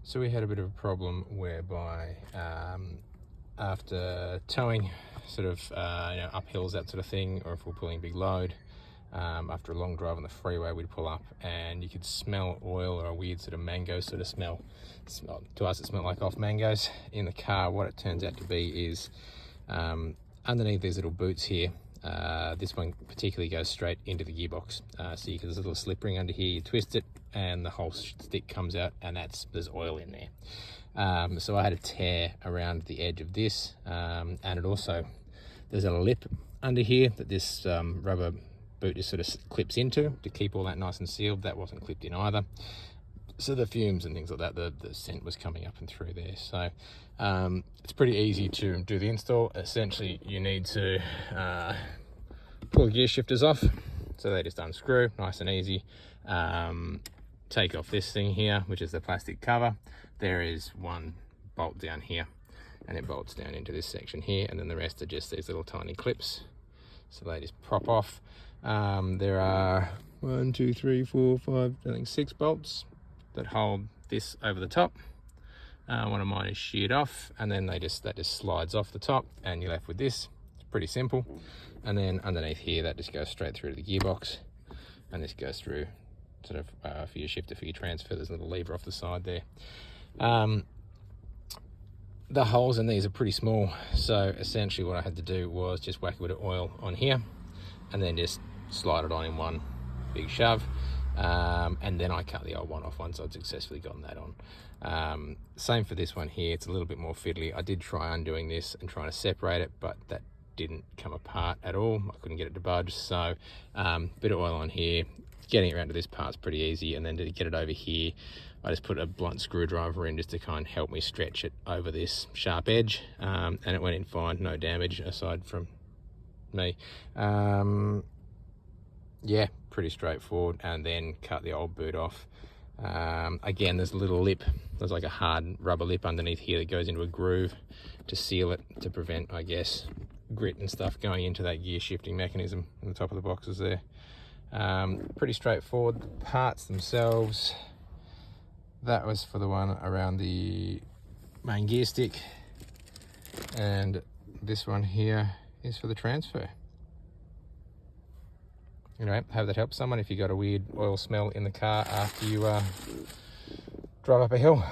So we had a bit of a problem whereby after towing sort of up hills, that sort of thing, or if we're pulling a big load, after a long drive on the freeway, we'd pull up and you could smell oil or a weird sort of mango sort of smell. To us, it smelled like off mangoes in the car. What it turns out to be is underneath these little boots here, this one particularly goes straight into the gearbox. So there's a little slip ring under here, you twist it and the whole stick comes out, and there's oil in there. So I had a tear around the edge of this, and it also, there's a lip under here that this rubber boot just sort of clips into to keep all that nice and sealed. That wasn't clipped in either. So the fumes and things like that, the scent was coming up and through there. So it's pretty easy to do the install. Essentially, you need to pull the gear shifters off. So they just unscrew, nice and easy. Take off this thing here, which is the plastic cover. There is one bolt down here, and it bolts down into this section here, and then the rest are just these little tiny clips. So they just pop off. There are 1, 2, 3, 4, 5, I think 6 bolts that hold this over the top. One of mine is sheared off, and then that just slides off the top, and you're left with this. It's pretty simple. And then underneath here, that just goes straight through to the gearbox, and this goes through sort of for your shifter, for your transfer. There's a little lever off the side there. The holes in these are pretty small, so essentially what I had to do was just whack a bit of oil on here and then just slide it on in one big shove, and then I cut the old one off once I'd successfully gotten that on. Same for this one here. It's a little bit more fiddly. I did try undoing this and trying to separate it, but that didn't come apart at all. I couldn't get it to budge, so bit of oil on here. Getting it around to this part's pretty easy, and then to get it over here, I just put a blunt screwdriver in just to kind of help me stretch it over this sharp edge, and it went in fine, no damage aside from me. Yeah, pretty straightforward. And then cut the old boot off. Again, there's a little lip, there's like a hard rubber lip underneath here that goes into a groove to seal it, to prevent, I guess, grit and stuff going into that gear shifting mechanism on the top of the boxes there. Pretty straightforward. The parts themselves, that was for the one around the main gear stick, and this one here is for the transfer. Anyway, hope that helps someone if you got a weird oil smell in the car after you drive up a hill.